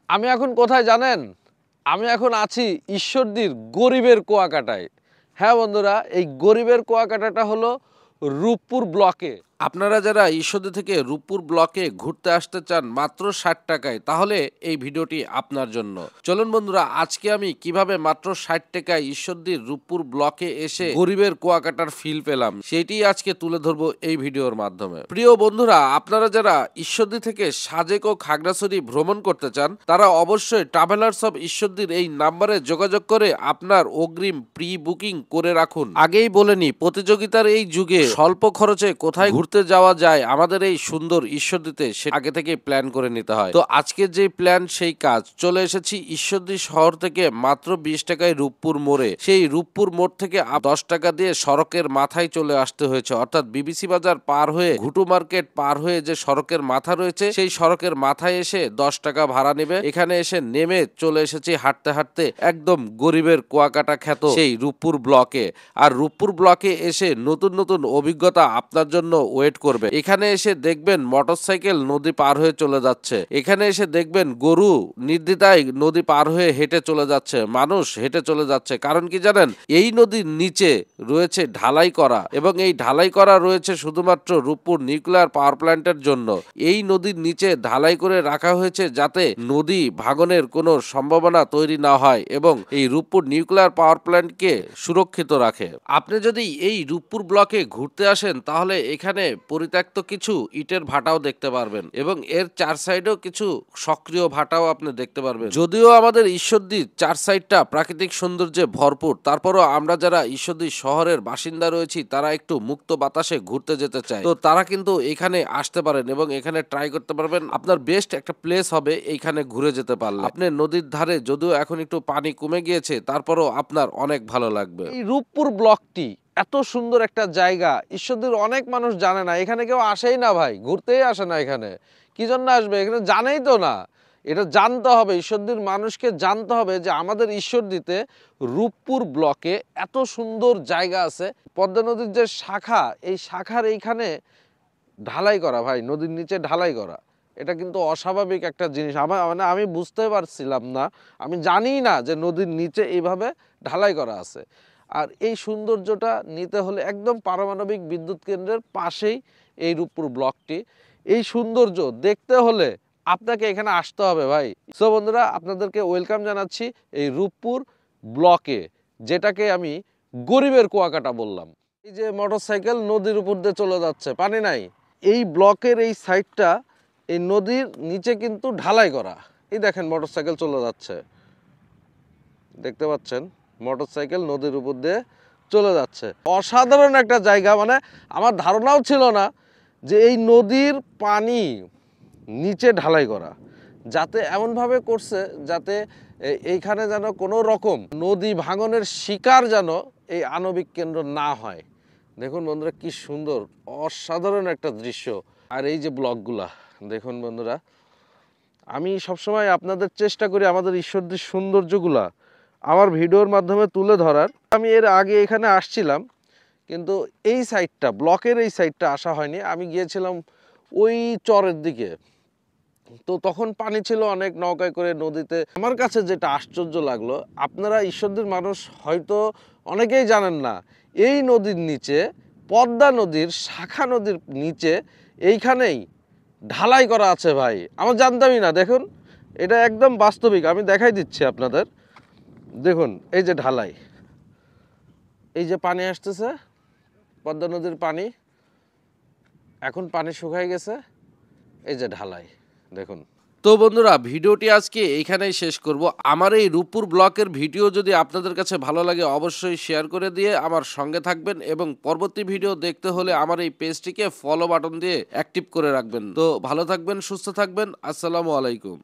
আমি এখন কোথায় জানেন? আমি এখন আছি ঈশ্বরদীর গরিবের কুয়াকাটায়। হ্যাঁ বন্ধুরা, এই গরিবের কুয়াকাটাটা হলো রূপপুর ব্লকে। আপনারা যারা ঈশ্বরদী থেকে রূপপুর ব্লকে ঘুরতে আসতে চান মাত্র 60 টাকায়, তাহলে এই ভিডিওটি আপনার জন্য। চলুন বন্ধুরা, আজকে আমি কিভাবে মাত্র 60 টাকায় ঈশ্বরদীর রূপপুর ব্লকে এসে গরিবের কুয়াকাটার ফিল পেলাম সেটি আজকে তুলে ধরবো এই ভিডিওর মাধ্যমে। প্রিয় বন্ধুরা, আপনারা যারা ঈশ্বরদী থেকে সাজেক ও খাগড়াছড়ি ভ্রমণ করতে চান তারা অবশ্যই ট্রাভেলার্স অফ ঈশ্বরদীর এই নাম্বারে যোগাযোগ করে আপনার অগ্রিম প্রি বুকিং করে রাখুন। আগেই বলেনি, প্রতিযোগিতার এই যুগে স্বল্প খরচে কোথায় ঘুরতে যাওয়া যায় আমাদের এই সুন্দর ঈশ্বরদীতে, সে আগে থেকে প্ল্যান করে নিতে হয়। তো আজকে যে প্ল্যান সেই কাজ, চলে এসেছি ঈশ্বরদী শহর থেকে মাত্র 20 টাকায় রূপপুর মোড়ে। সেই রূপপুর মোড় থেকে 10 টাকা দিয়ে সড়কের মাথায় চলে আসতে হয়েছে, অর্থাৎ বিবিসি বাজার পার হয়ে ঘুটু মার্কেট পার হয়ে যে সড়কের মাথা রয়েছে সেই সড়কের মাথায় এসে 10 টাকা ভাড়া নেবে। এখানে এসে নেমে চলে এসেছি হাঁটতে হাঁটতে একদম গরিবের কুয়াকাটা খ্যাত সেই রূপপুর ব্লকে। আর রূপপুর ব্লকে এসে নতুন নতুন অভিজ্ঞতা আপনার জন্য ওয়েট করবে। এখানে এসে দেখবেন মোটরসাইকেল নদী পার হয়ে চলে যাচ্ছে, এখানে এসে দেখবেন গরু নির্দ্বিধায় নদী পার হয়ে হেঁটে চলে যাচ্ছে, মানুষ হেঁটে চলে যাচ্ছে। কারণ কি জানেন, এই নদীর নিচে রয়েছে ঢালাই করা, এবং এই ঢালাই করা রয়েছে শুধুমাত্র রূপপুর নিউক্লিয়ার পাওয়ার প্ল্যান্টের জন্য। এই নদীর নিচে ঢালাই করে রাখা হয়েছে যাতে নদী ভাঙনের কোনো সম্ভাবনা তৈরি না হয় এবং এই রূপপুর নিউক্লিয়ার পাওয়ার প্ল্যান্টকে সুরক্ষিত রাখে। আপনি যদি এই রূপপুর ব্লকে ঘুরতে আসেন তাহলে এখানে পরিত্যক্ত কিছু ইটের ভাটাও দেখতে পারবেন এবং এর চার সাইডেও কিছু সক্রিয় ভাটাও আপনি দেখতে পারবেন। যদিও আমাদের ঈশ্বরদীর চার সাইডটা প্রাকৃতিক সৌন্দর্যে ভরপুর, তারপরও আমরা যারা ঈশ্বরদী শহরের বাসিন্দা রয়েছি তারা একটু মুক্ত বাতাসে ঘুরতে যেতে চায়, তো তারা কিন্তু এখানে আসতে পারেন এবং এখানে ট্রাই করতে পারবেন। আপনার বেস্ট একটা প্লেস হবে এইখানে ঘুরে যেতে পারলে। আপনি নদীর ধারে, যদিও এখন একটু পানি কমে গিয়েছে, তারপরও আপনার অনেক ভালো লাগবে। এই রূপপুর ব্লকটি এত সুন্দর একটা জায়গা, ঈশ্বরদীর অনেক মানুষ জানে না। এখানে কেউ আসেই না ভাই, ঘুরতেই আসে না। এখানে কি জন্য আসবে? এখানে জানেই তো না। এটা জানতে হবে, ঈশ্বরদীর মানুষকে জানতে হবে যে আমাদের ঈশ্বরদীতে রূপপুর ব্লকে এত সুন্দর জায়গা আছে। পদ্মা নদীর যে শাখা, এই শাখার এইখানে ঢালাই করা ভাই, নদীর নিচে ঢালাই করা। এটা কিন্তু অস্বাভাবিক একটা জিনিস। আমি বুঝতে পারছিলাম না, আমি জানি না যে নদীর নিচে এইভাবে ঢালাই করা আছে। আর এই সৌন্দর্যটা নিতে হলে একদম পারমাণবিক বিদ্যুৎ কেন্দ্রের পাশেই এই রূপপুর ব্লকটি। এই সৌন্দর্য দেখতে হলে আপনাকে এখানে আসতে হবে ভাই। সো বন্ধুরা, আপনাদেরকে ওয়েলকাম জানাচ্ছি এই রূপপুর ব্লকে, যেটাকে আমি গরিবের কুয়াকাটা বললাম। এই যে মোটরসাইকেল নদীর উপর দিয়ে চলে যাচ্ছে, পানি নাই। এই ব্লকের এই সাইডটা এই নদীর নিচে কিন্তু ঢালাই করা। এই দেখেন মোটরসাইকেল চলে যাচ্ছে, দেখতে পাচ্ছেন মোটরসাইকেল নদীর উপর দিয়ে চলে যাচ্ছে। অসাধারণ একটা জায়গা। মানে আমার ধারণাও ছিল না যে এই নদীর পানি নিচে ঢালাই করা, যাতে এমনভাবে করছে যাতে এইখানে যেন কোনো রকম নদী ভাঙনের শিকার যেন এই আণবিক কেন্দ্র না হয়। দেখুন বন্ধুরা, কি সুন্দর, অসাধারণ একটা দৃশ্য। আর এই যে ব্লকগুলা দেখুন বন্ধুরা, আমি সবসময় আপনাদের চেষ্টা করি আমাদের ঈশ্বরদীর সৌন্দর্যগুলা আমার ভিডিওর মাধ্যমে তুলে ধরার। আমি এর আগে এখানে আসছিলাম, কিন্তু এই সাইডটা, ব্লকের এই সাইডটা আসা হয়নি। আমি গিয়েছিলাম ওই চরের দিকে, তো তখন পানি ছিল অনেক, নৌকায় করে নদীতে। আমার কাছে যেটা আশ্চর্য লাগলো, আপনারা ঈশ্বরদীর মানুষ হয়তো অনেকেই জানেন না, এই নদীর নিচে, পদ্মা নদীর শাখা নদীর নিচে এইখানেই ঢালাই করা আছে ভাই। আমার জানতামই না। দেখুন, এটা একদম বাস্তবিক, আমি দেখাই দিচ্ছি আপনাদের। দেখুন এই যে ঢালাই, এই যে পানি আসতেছে পদ্মা নদীর পানি, এখন পানি শুকায় গেছে, এই যে ঢালাই দেখুন। তো বন্ধুরা, ভিডিওটি আজকে এইখানেই শেষ করব। আমার এই রূপপুর ব্লকের ভিডিও যদি আপনাদের কাছে ভালো লাগে অবশ্যই শেয়ার করে দিয়ে আমার সঙ্গে থাকবেন, এবং পরবর্তী ভিডিও দেখতে হলে আমার এই পেজটিকে ফলো বাটন দিয়ে অ্যাক্টিভ করে রাখবেন। তো ভালো থাকবেন, সুস্থ থাকবেন, আসসালামু আলাইকুম।